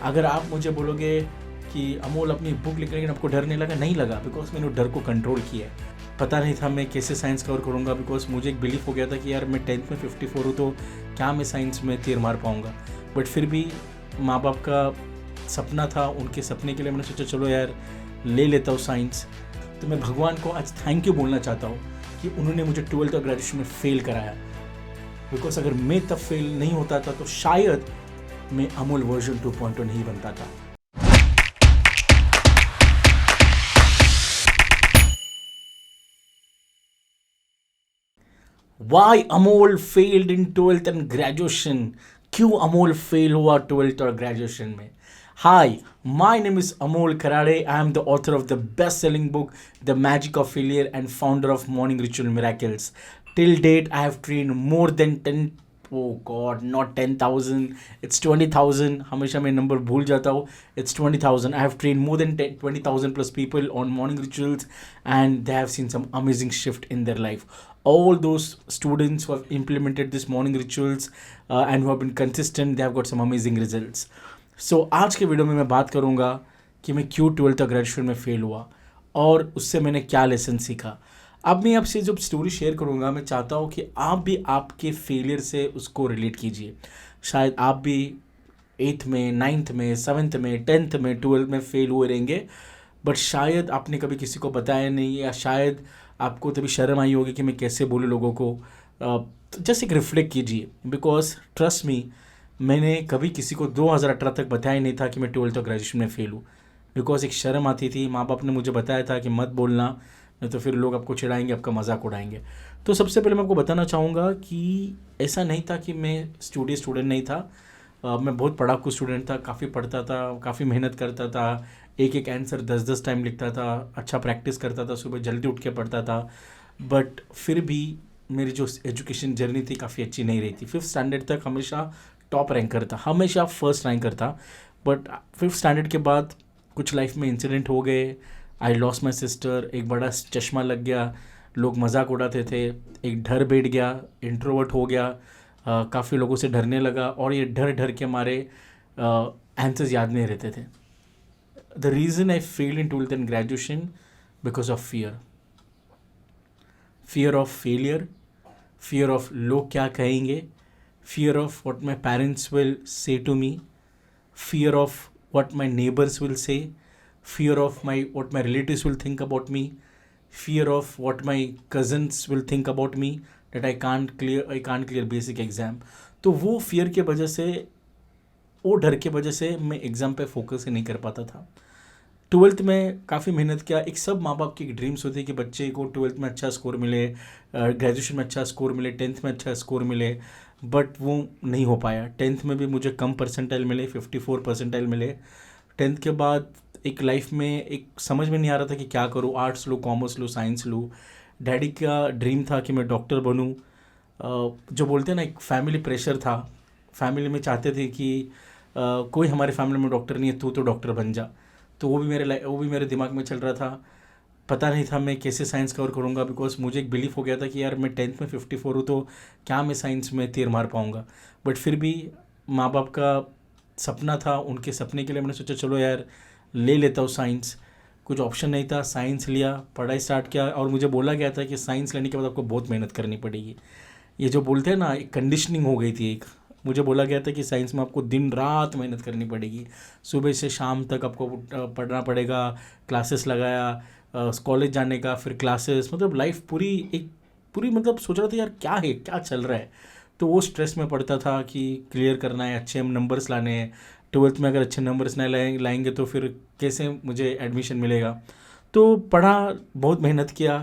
अगर आप मुझे बोलोगे कि अमोल अपनी बुक लिख लेकिन आपको डर नहीं लगा, नहीं लगा, बिकॉज मैंने डर को कंट्रोल किया है। पता नहीं था मैं कैसे साइंस कवर करूँगा, बिकॉज मुझे एक बिलीफ हो गया था कि यार मैं 10th में 54 हूँ तो क्या मैं साइंस में तीर मार पाऊँगा। बट फिर भी माँ बाप का सपना था, उनके सपने के लिए मैंने सोचा चलो यार ले लेता हूँ साइंस। तो मैं भगवान को आज थैंक यू बोलना चाहता हूँ कि उन्होंने मुझे 12th और ग्रेजुएशन में फ़ेल कराया, बिकॉज अगर मैं तब फेल नहीं होता था तो शायद मैं अमोल वर्जन 2.0 नहीं बनता था। Why Amol failed in 12th and graduation? क्यों अमोल फेल हुआ 12th और ग्रेजुएशन में? Hi, my name is Amol Karade. I am the author of the best-selling book, The Magic of Failure, and founder of Morning Ritual Miracles. Till date, I have trained more than 10. Oh God, not 10,000. It's 20,000. हमेशा मैं number भूल जाता हूँ. It's 20,000. I have trained more than 20,000 plus people on morning rituals, and they have seen some amazing shift in their life. All those students who have implemented this morning rituals and who have been consistent, they have got some amazing results. So आज के video में मैं बात करूँगा कि मैं क्यों 12th और ग्रेजुएशन में फ़ेल हुआ और उससे मैंने क्या लेसन सीखा। अब मैं आपसे जो स्टोरी शेयर करूँगा, मैं चाहता हूँ कि आप भी आपके फेलियर से उसको रिलेट कीजिए। शायद आप भी 8th में, 9th में, 7th में, 10th में, 12th में फ़ेल हुए रहेंगे, बट शायद आपने कभी किसी को बताया नहीं, या शायद आपको तभी शर्म आई होगी कि मैं कैसे बोलूँ लोगों को। जस्ट एक रिफ्लेक्ट कीजिए, बिकॉज ट्रस्ट मी, मैंने कभी किसी को 2018 तक बताया नहीं था कि मैं 12th और ग्रेजुएशन में फ़ेल हूँ, बिकॉज एक शर्म आती थी। माँ बाप ने मुझे बताया था कि मत बोलना, नहीं तो फिर लोग आपको चिढ़ाएंगे, आपका मजाक उड़ाएंगे। तो सबसे पहले मैं आपको बताना चाहूँगा कि ऐसा नहीं था कि मैं स्टूडेंट नहीं था। मैं बहुत पढ़ाकू स्टूडेंट था, काफ़ी पढ़ता था, काफ़ी मेहनत करता था, एक एक आंसर 10-10 टाइम लिखता था, अच्छा प्रैक्टिस करता था, सुबह जल्दी उठ के पढ़ता था। बट फिर भी मेरी जो एजुकेशन जर्नी थी काफ़ी अच्छी नहीं रही थी। 5th स्टैंडर्ड तक हमेशा टॉप रैंकर था, हमेशा फर्स्ट रैंकर था। बट 5th स्टैंडर्ड के बाद कुछ लाइफ में इंसिडेंट हो गए। आई लॉस्ट माई सिस्टर, एक बड़ा चश्मा लग गया, लोग मजाक उड़ाते थे, एक डर बैठ गया, इंट्रोवर्ट हो गया, काफ़ी लोगों से डरने लगा, और ये डर डर के हमारे आंसर्स याद नहीं रहते थे। The reason I fail in 12th and graduation because of fear of failure, fear of लोग क्या कहेंगे, fear of what my parents will say to me, fear of what my neighbours will say, fear of what my relatives will think about me, fear of what my cousins will think about me, that I can't clear basic exam. तो वो fear के वजह से, वो डर के वजह से मैं एग्ज़ाम पे फोकस ही नहीं कर पाता था। 12th में काफ़ी मेहनत किया। एक सब माँ बाप की ड्रीम्स होती है कि बच्चे को 12th में अच्छा स्कोर मिले, ग्रेजुएशन में अच्छा स्कोर मिले, 10th में अच्छा स्कोर मिले, बट वो नहीं हो पाया। 10th में भी मुझे कम परसेंटाइल मिले, 54 परसेंटाइल मिले। 10th के बाद एक लाइफ में एक समझ में नहीं आ रहा था कि क्या करूँ, आर्ट्स लूँ, कॉमर्स लूँ, साइंस लूँ। डैडी का ड्रीम था कि मैं डॉक्टर बनूँ। जो बोलते हैं ना, एक फैमिली प्रेशर था, फैमिली में चाहते थे कि कोई हमारे फैमिली में डॉक्टर नहीं है, तू तो डॉक्टर बन जा। तो वो भी मेरे दिमाग में चल रहा था। पता नहीं था मैं कैसे साइंस कवर करूँगा, बिकॉज मुझे एक बिलीफ हो गया था कि यार मैं 10th में 54 हूँ तो क्या मैं साइंस में तीर मार पाऊँगा। बट फिर भी माँ बाप का सपना था, उनके सपने के लिए मैंने सोचा चलो यार ले लेता हूँ साइंस। कुछ ऑप्शन नहीं था, साइंस लिया, पढ़ाई स्टार्ट किया, और मुझे बोला गया था कि साइंस लेने के बाद आपको बहुत मेहनत करनी पड़ेगी। ये जो बोलते हैं ना, एक कंडीशनिंग हो गई थी। एक मुझे बोला गया था कि साइंस में आपको दिन रात मेहनत करनी पड़ेगी, सुबह से शाम तक आपको पढ़ना पड़ेगा, क्लासेस लगाया, कॉलेज जाने का, फिर क्लासेस, मतलब लाइफ पूरी मतलब सोच रहा था यार क्या है, क्या चल रहा है। तो वो स्ट्रेस में पड़ता था कि क्लियर करना है, अच्छे नंबर्स लाने हैं। 12th में अगर अच्छे नंबर्स नहीं लाएंगे तो फिर कैसे मुझे एडमिशन मिलेगा। तो पढ़ा, बहुत मेहनत किया,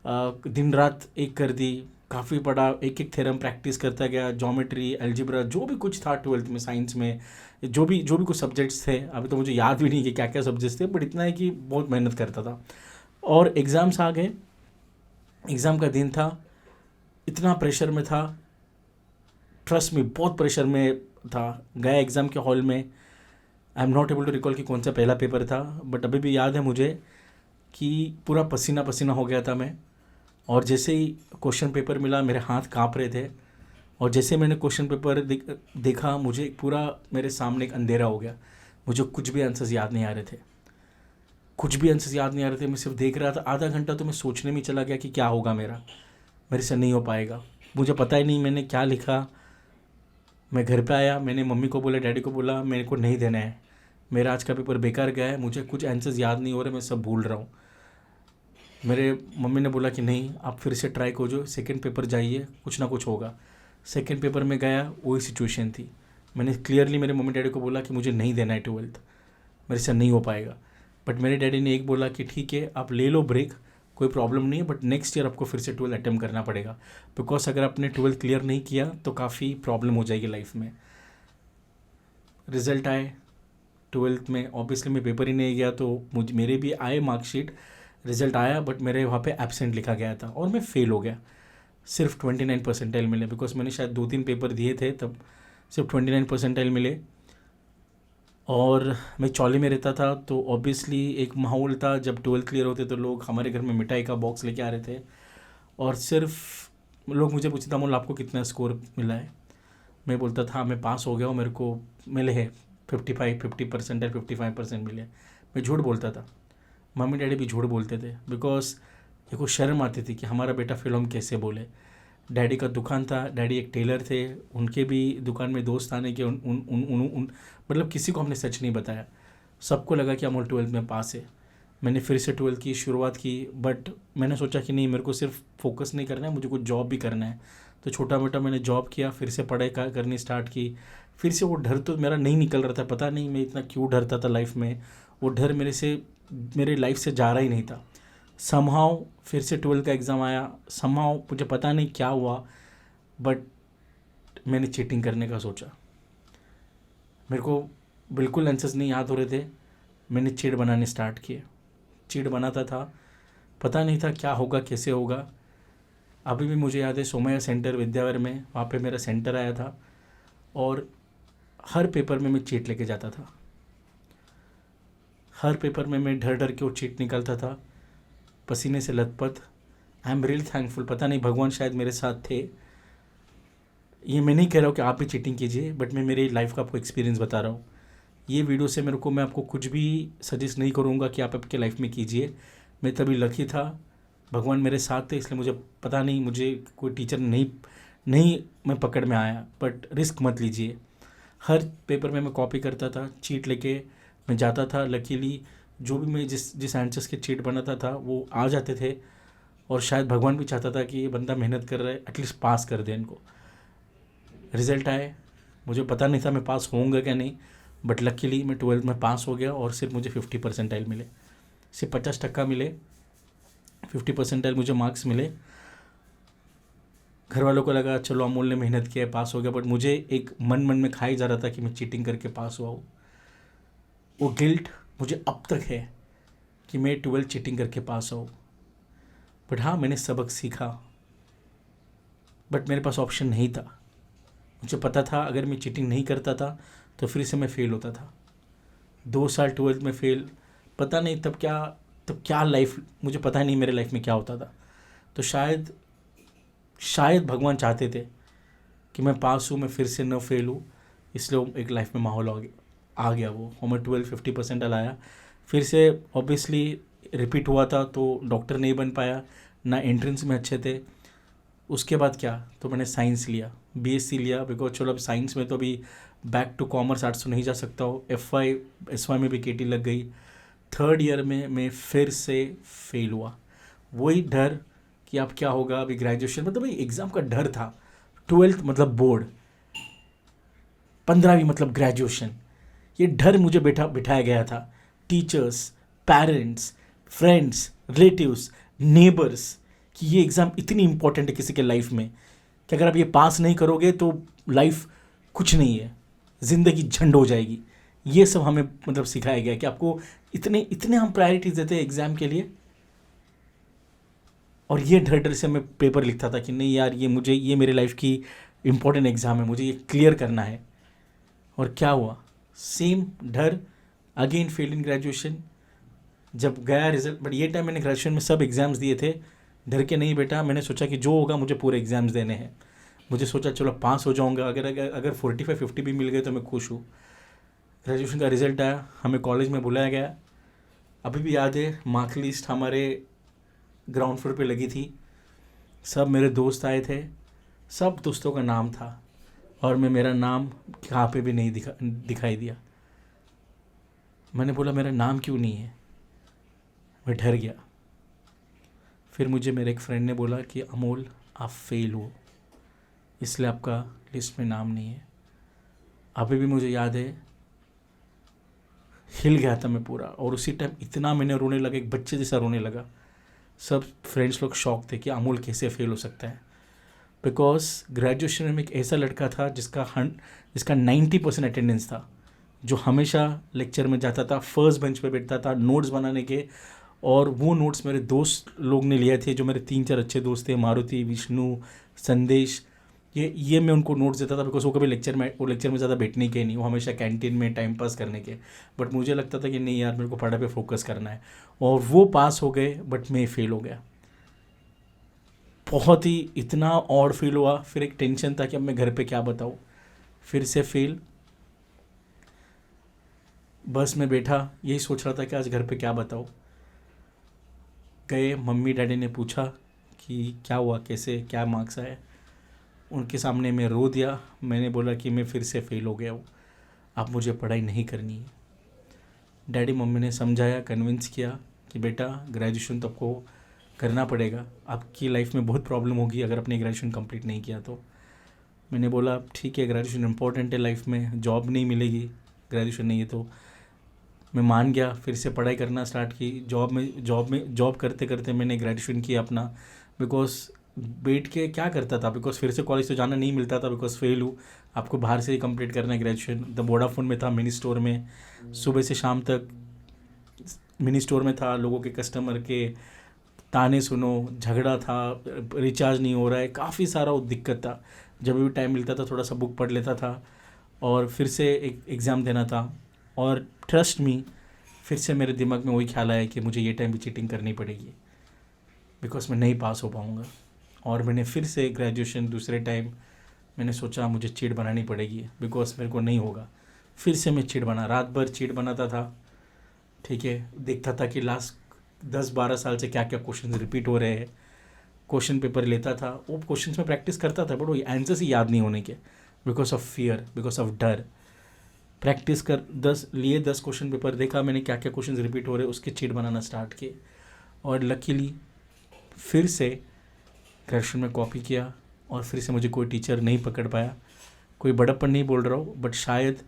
दिन रात एक कर दी, काफ़ी पढ़ा, एक एक थ्योरम प्रैक्टिस करता गया, ज्योमेट्री, अलजेब्रा, जो भी कुछ था 12th में साइंस में, जो भी कुछ सब्जेक्ट्स थे। अभी तो मुझे याद भी नहीं कि क्या क्या सब्जेक्ट्स थे, बट इतना है कि बहुत मेहनत करता था। और एग्ज़ाम्स आ गए, एग्ज़ाम का दिन था, इतना प्रेशर में था, ट्रस्ट में बहुत प्रेशर में था। गया एग्ज़ाम के हॉल में, I am not able to recall कि कौन सा पहला पेपर था, बट अभी भी याद है मुझे कि पूरा पसीना पसीना हो गया था मैं। और जैसे ही क्वेश्चन पेपर मिला, मेरे हाथ काँप रहे थे, और जैसे मैंने क्वेश्चन पेपर देखा, मुझे पूरा मेरे सामने एक अंधेरा हो गया। मुझे कुछ भी आंसर्स याद नहीं आ रहे थे, कुछ भी आंसर्स याद नहीं आ रहे थे। मैं सिर्फ देख रहा था, आधा घंटा तो मैं सोचने में चला गया कि क्या होगा मेरा, मेरे से नहीं हो पाएगा। मुझे पता ही नहीं मैंने क्या लिखा। मैं घर पे आया, मैंने मम्मी को बोला, डैडी को बोला, मेरे को नहीं देना है, मेरा आज का पेपर बेकार गया है, मुझे कुछ आंसर्स याद नहीं हो रहे, मैं सब भूल रहा हूँ। मेरे मम्मी ने बोला कि नहीं, आप फिर से ट्राई करो, सेकंड पेपर जाइए, कुछ ना कुछ होगा। सेकंड पेपर में गया, वही सिचुएशन थी। मैंने क्लियरली मेरे मम्मी डैडी को बोला कि मुझे नहीं देना है 12th, मेरे से नहीं हो पाएगा। बट मेरे डैडी ने एक बोला कि ठीक है, आप ले लो ब्रेक, कोई प्रॉब्लम नहीं है, बट नेक्स्ट ईयर आपको फिर से 12th अटेम्प्ट करना पड़ेगा, बिकॉज अगर आपने 12th क्लियर नहीं किया तो काफ़ी प्रॉब्लम हो जाएगी लाइफ में। रिज़ल्ट आए 12th में, ऑब्वियसली मैं पेपर ही नहीं गया, तो मुझे मेरे भी आए मार्कशीट, रिज़ल्ट आया, बट मेरे वहाँ पे एब्सेंट लिखा गया था और मैं फेल हो गया। सिर्फ 29 परसेंटाइल मिले, बिकॉज मैंने शायद 2-3 पेपर दिए थे, तब सिर्फ 29 परसेंटाइल मिले। और मैं चौली में रहता था, तो ऑब्वियसली एक माहौल था, जब 12th क्लियर होते तो लोग हमारे घर में मिठाई का बॉक्स लेके आ रहे थे, और सिर्फ लोग मुझे पूछते थे अमोल आपको कितना स्कोर मिला है। मैं बोलता था मैं पास हो गया हूँ, मेरे को मिले हैं 50 55% मिले। मैं झूठ बोलता था, मम्मी डैडी भी झूठ बोलते थे, बिकॉज मेरे को शर्म आती थी कि हमारा बेटा फेल हम कैसे बोले। डैडी का दुकान था, डैडी एक टेलर थे, उनके भी दुकान में दोस्त आने के उन उन उन उन, उन मतलब किसी को हमने सच नहीं बताया। सबको लगा कि अमोल 12th में पास है। मैंने फिर से 12th की शुरुआत की, बट मैंने सोचा कि नहीं, मेरे को सिर्फ फोकस नहीं करना है, मुझे कुछ जॉब भी करना है। तो छोटा मोटा मैंने जॉब किया, फिर से पढ़ाई करनी स्टार्ट की। फिर से वो डर तो मेरा नहीं निकल रहा था, पता नहीं मैं इतना क्यों डरता था लाइफ में। वो डर मेरे लाइफ से जा रहा ही नहीं था। समहाउ फिर से 12th का एग्ज़ाम आया, समहाउ मुझे पता नहीं क्या हुआ, बट मैंने चीटिंग करने का सोचा। मेरे को बिल्कुल आंसर्स नहीं याद हो रहे थे, मैंने चीट बनाने स्टार्ट किए। चीट बनाता था, पता नहीं था क्या होगा कैसे होगा। अभी भी मुझे याद है, सोमैया सेंटर विद्यावर में, वहाँ पे मेरा सेंटर आया था, और हर पेपर में मैं चीट लेके जाता था। हर पेपर में मैं डर डर के वो चीट निकालता था, पसीने से लथपथ। आई एम रियली थैंकफुल, पता नहीं भगवान शायद मेरे साथ थे। ये मैं नहीं कह रहा हूँ कि आप भी चीटिंग कीजिए, बट मैं मेरी लाइफ का आपको एक्सपीरियंस बता रहा हूँ। ये वीडियो से मैं आपको कुछ भी सजेस्ट नहीं करूँगा कि आप आपके लाइफ में कीजिए। मैं तभी लकी था, भगवान मेरे साथ थे, इसलिए मुझे पता नहीं, मुझे कोई टीचर नहीं मैं पकड़ में आया। बट रिस्क मत लीजिए। हर पेपर में मैं कॉपी करता था, चीट लेके मैं जाता था। लकीली जो भी मैं जिस आंसर्स के चीट बनाता था वो आ जाते थे, और शायद भगवान भी चाहता था कि ये बंदा मेहनत कर रहा है, एटलीस्ट पास कर दे इनको। रिज़ल्ट आए, मुझे पता नहीं था मैं पास होऊंगा क्या नहीं, बट लकीली मैं 12th में पास हो गया, और सिर्फ मुझे 50 परसेंटाइल मिले, सिर्फ 50% मिले। 50 परसेंटाइल मुझे मार्क्स मिले। घर वालों को लगा चलो अमोल ने मेहनत किया है, पास हो गया, बट मुझे एक मन में खाई जा रहा था कि मैं चीटिंग करके पास हुआ हूँ। वो गिल्ट मुझे अब तक है कि मैं 12th चीटिंग करके पास हुआ हूँ। बट हाँ, मैंने सबक सीखा, बट मेरे पास ऑप्शन नहीं था। मुझे पता था अगर मैं चीटिंग नहीं करता था तो फिर से मैं फ़ेल होता था। 2 साल 12th में फ़ेल, पता नहीं तब क्या लाइफ, मुझे पता नहीं मेरे लाइफ में क्या होता था। तो शायद भगवान चाहते थे कि मैं पास हूँ, मैं फिर से न फेल हूँ, इसलिए एक लाइफ में माहौल आ गया वो। और मैं 12 50 परसेंटाइल आया। फिर से ऑब्वियसली रिपीट हुआ था, तो डॉक्टर नहीं बन पाया, ना एंट्रेंस में अच्छे थे। उसके बाद क्या, तो मैंने साइंस लिया, बीएससी लिया, बिकॉज चलो अब साइंस में तो अभी बैक टू कॉमर्स आर्ट्स तो नहीं जा सकता हो। एसवाई में भी केटी लग गई। 3rd ईयर में मैं फिर से फेल हुआ। वही डर कि अब क्या होगा, अभी ग्रेजुएशन मतलब भाई एग्ज़ाम का डर था। 12th मतलब बोर्ड, 15वीं मतलब ग्रेजुएशन, ये डर मुझे बिठाया गया था। Teachers, parents, friends, relatives, neighbours, कि ये एग्ज़ाम इतनी इंपॉर्टेंट है किसी के लाइफ में कि अगर आप ये पास नहीं करोगे तो लाइफ कुछ नहीं है, ज़िंदगी झंड हो जाएगी। ये सब हमें मतलब सिखाया गया कि आपको इतने हम प्रायोरिटीज़ देते हैं एग्ज़ाम के लिए। और ये डर से मैं पेपर लिखता था कि नहीं यार, ये मेरे लाइफ की इम्पोर्टेंट एग्ज़ाम है, मुझे ये क्लियर करना है। और क्या हुआ, सेम डर, अगेन फेल इन ग्रेजुएशन। जब गया रिजल्ट, बट ये टाइम मैंने ग्रेजुएशन में सब एग्ज़ाम्स दिए थे, डर के नहीं बेटा। मैंने सोचा कि जो होगा मुझे पूरे एग्ज़ाम्स देने हैं। मुझे सोचा चलो पास हो जाऊंगा, अगर 45-50 भी मिल गए तो मैं खुश हूँ। ग्रेजुएशन का रिज़ल्ट आया, हमें कॉलेज में बुलाया गया। अभी भी याद है, मार्क लिस्ट हमारे ग्राउंड फ्लोर पे लगी थी, सब मेरे दोस्त आए थे, सब दोस्तों का नाम था, और मेरा नाम कहाँ पे भी नहीं दिखाई दिया। मैंने बोला मेरा नाम क्यों नहीं है, मैं डर गया। फिर मुझे मेरे एक फ्रेंड ने बोला कि अमोल आप फेल हो, इसलिए आपका लिस्ट में नाम नहीं है। अभी भी मुझे याद है, हिल गया था मैं पूरा, और उसी टाइम इतना मैंने रोने लगा, एक बच्चे जैसा रोने लगा। सब फ्रेंड्स लोग शॉक थे कि अमोल कैसे फेल हो सकता है। बिकॉज ग्रेजुएशन में एक ऐसा लड़का था जिसका 90% अटेंडेंस था, जो हमेशा लेक्चर में जाता था, फर्स्ट बेंच पे बैठता था नोट्स बनाने के। और वो नोट्स मेरे दोस्त लोग ने लिए थे, जो मेरे 3-4 अच्छे दोस्त थे, मारुति, विष्णु, संदेश, ये मैं उनको नोट्स देता था। बिकॉज वो कभी लेक्चर में ज़्यादा बैठने के नहीं, वो हमेशा कैंटीन में टाइम पास करने के। बट मुझे लगता था कि नहीं यार, मेरे को पढ़ाई पे फोकस करना है। और वो पास हो गए, बट मैं फेल हो गया। बहुत ही इतना ऑड फील हुआ। फिर एक टेंशन था कि अब मैं घर पे क्या बताऊँ, फिर से फेल। बस में बैठा, यही सोच रहा था कि आज घर पे क्या बताऊँ। गए, मम्मी डैडी ने पूछा कि क्या हुआ, कैसे, क्या मार्क्स आए। उनके सामने मैं रो दिया। मैंने बोला कि मैं फिर से फेल हो गया हूँ, अब मुझे पढ़ाई नहीं करनी है। डैडी मम्मी ने समझाया, कन्विंस किया कि बेटा ग्रेजुएशन तो आपको करना पड़ेगा, आपकी लाइफ में बहुत प्रॉब्लम होगी अगर आपने ग्रेजुएशन कंप्लीट नहीं किया तो। मैंने बोला ठीक है, ग्रेजुएशन इंपॉर्टेंट है लाइफ में, जॉब नहीं मिलेगी ग्रेजुएशन नहीं है तो। मैं मान गया, फिर से पढ़ाई करना स्टार्ट की। जॉब करते करते मैंने ग्रेजुएशन किया अपना। बिकॉज बैठ के क्या करता था, बिकॉज फिर से कॉलेज तो जाना नहीं मिलता था, बिकॉज फेल हूँ। आपको बाहर से ही कंप्लीट करना है ग्रेजुएशन। द वोडाफोन में था, मिनी स्टोर में, सुबह से शाम तक मिनी स्टोर में था। लोगों के कस्टमर के ताने सुनो, झगड़ा था, रिचार्ज नहीं हो रहा है, काफ़ी सारा वो दिक्कत था। जब भी टाइम मिलता था थोड़ा सा बुक पढ़ लेता था, और फिर से एक एग्ज़ाम देना था। और ट्रस्ट मी, फिर से मेरे दिमाग में वही ख्याल आया कि मुझे ये टाइम भी चीटिंग करनी पड़ेगी, बिकॉज मैं नहीं पास हो पाऊँगा। और मैंने फिर से ग्रेजुएशन दूसरे टाइम मैंने सोचा मुझे चीट बनानी पड़ेगी, बिकॉज मेरे को नहीं होगा। फिर से मैं चीट बना, रात भर चीट बनाता था। ठीक है, देखता था कि लास्ट 10-12 साल से क्या क्या क्वेश्चन रिपीट हो रहे हैं। क्वेश्चन पेपर लेता था, वो क्वेश्चन में प्रैक्टिस करता था, बट वो आंसर्स ही याद नहीं होने के, because of fear, because of डर। प्रैक्टिस कर 10 क्वेश्चन पेपर, देखा मैंने क्या क्या क्वेश्चन रिपीट हो रहे हैं, उसके चीट बनाना स्टार्ट किए। और लकीली फिर से ग्रेजुएशन में कॉपी किया, और फिर से मुझे कोई टीचर नहीं पकड़ पाया। कोई बड़प्पन नहीं बोल रहा हूँ, बट शायद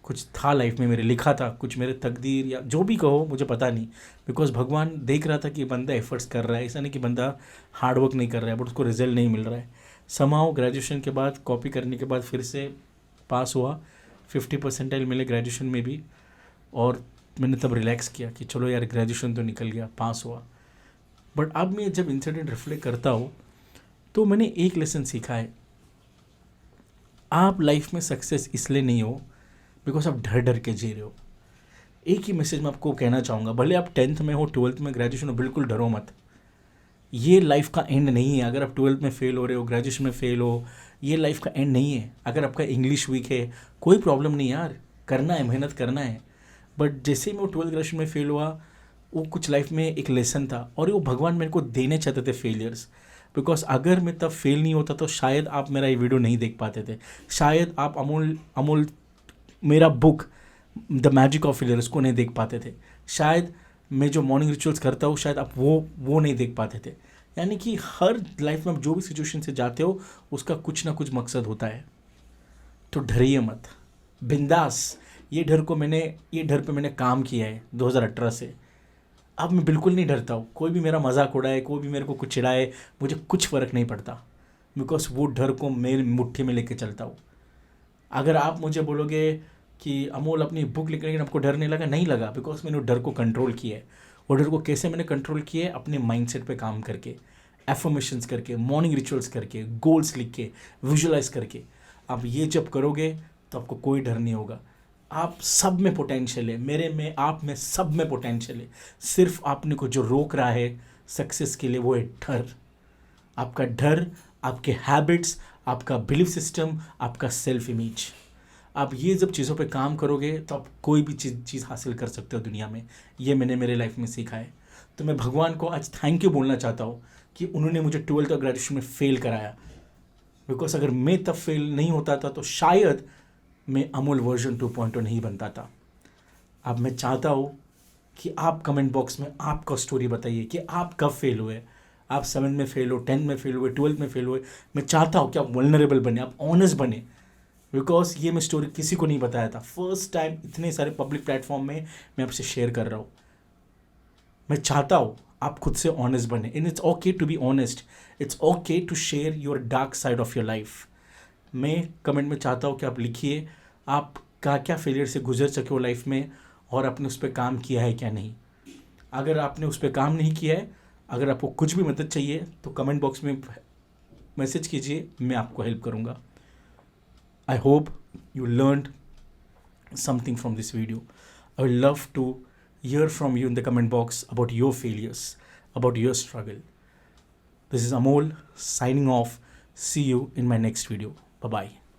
कुछ था लाइफ में मेरे, लिखा था कुछ, मेरे तकदीर या जो भी कहो, मुझे पता नहीं। बिकॉज भगवान देख रहा था कि बंदा एफर्ट्स कर रहा है, ऐसा नहीं कि बंदा हार्डवर्क नहीं कर रहा है, बट उसको रिजल्ट नहीं मिल रहा है। समाओ ग्रेजुएशन के बाद, कॉपी करने के बाद फिर से पास हुआ, 50% मिले ग्रेजुएशन में भी। और मैंने तब रिलैक्स किया कि चलो यार, ग्रेजुएशन तो निकल गया, पास हुआ। बट अब मैं जब इंसिडेंट रिफ्लेक्ट करता हूँ, तो मैंने एक लेसन सीखा है। आप लाइफ में सक्सेस इसलिए नहीं हो बिकॉज आप डर डर के जी रहे हो। एक ही मैसेज मैं आपको कहना चाहूँगा, भले आप 10th में हो, 12th में, ग्रेजुएशन हो, बिल्कुल डरो मत। ये लाइफ का एंड नहीं है। अगर आप 12th में फेल हो रहे हो, ग्रेजुएशन में फेल हो, ये लाइफ का एंड नहीं है। अगर आपका इंग्लिश वीक है, कोई प्रॉब्लम नहीं यार, करना है, मेहनत करना है। बट जैसे ही मैं 12th ग्रेजुएशन में फेल हुआ, वो कुछ लाइफ में एक लेसन था, और वो भगवान मेरे को देने चाहते थे फेलियर्स। बिकॉज अगर मैं तब फेल नहीं होता तो शायद आप मेरा ये वीडियो नहीं देख पाते थे, शायद आप अमोल मेरा book the magic of failure उसको नहीं देख पाते थे, शायद मैं जो मॉर्निंग रिचुअल्स करता हूँ शायद आप वो नहीं देख पाते थे। यानी कि हर लाइफ में आप जो भी सिचुएशन से जाते हो, उसका कुछ ना कुछ मकसद होता है। तो डरिए मत, बिंदास। ये डर पे मैंने काम किया है 2018 से। अब मैं बिल्कुल नहीं डरता हूँ। कोई भी मेरा मजाक उड़ाए, कोई भी मेरे को कुछ चिढ़ाए, मुझे कुछ फ़र्क नहीं पड़ता, बिकॉज वो डर को मेरी मुट्ठी में लेके चलता हूँ। अगर आप मुझे बोलोगे कि अमोल अपनी बुक लिख लेकिन आपको डर नहीं लगा, नहीं लगा, बिकॉज मैंने डर को कंट्रोल किया है। वो डर को कैसे मैंने कंट्रोल किया है? अपने माइंडसेट पे काम करके, एफर्मेशंस करके, मॉर्निंग रिचुअल्स करके, गोल्स लिख के, विजुअलाइज करके। आप ये जब करोगे तो आपको कोई डर नहीं होगा। आप सब में पोटेंशियल है, मेरे में, आप में, सब में पोटेंशियल है। सिर्फ आपने को जो रोक रहा है सक्सेस के लिए, वो है डर। आपका डर, आपके हैबिट्स, आपका बिलीफ सिस्टम, आपका सेल्फ इमेज। आप ये जब चीज़ों पे काम करोगे तो आप कोई भी चीज़ हासिल कर सकते हो दुनिया में। ये मैंने मेरे लाइफ में सीखा है। तो मैं भगवान को आज थैंक यू बोलना चाहता हूँ कि उन्होंने मुझे 12th और ग्रेजुएशन में फ़ेल कराया। बिकॉज अगर मैं तब फेल नहीं होता था तो शायद मैं अमूल वर्जन 2.0 नहीं बनता था। अब मैं चाहता हूँ कि आप कमेंट बॉक्स में आपका स्टोरी बताइए कि आप कब फेल हुए। आप 7 में फेल हो, 10 में फेल हुए, 12 में फेल हुए। मैं चाहता हूँ कि आप वल्नरेबल बने, आप ऑनेस्ट बने। बिकॉज ये मैं स्टोरी किसी को नहीं बताया था। फर्स्ट टाइम इतने सारे पब्लिक प्लेटफॉर्म में मैं आपसे शेयर कर रहा हूँ। मैं चाहता हूँ आप खुद से ऑनेस्ट बने। And it's okay to be honest, it's okay to share your dark side of your life. मैं कमेंट में चाहता हूँ कि आप लिखिए आप क्या क्या फेलियर से गुजर सके हो लाइफ में, और आपने उस पर काम किया है क्या नहीं। अगर आपने उस पर काम नहीं किया है, अगर आपको कुछ भी मदद चाहिए तो कमेंट बॉक्स में मैसेज कीजिए, मैं आपको हेल्प करूँगा। I hope you learned something from this video. I would love to hear from you in the comment box about your failures, about your struggle. This is Amol signing off. See you in my next video. Bye bye.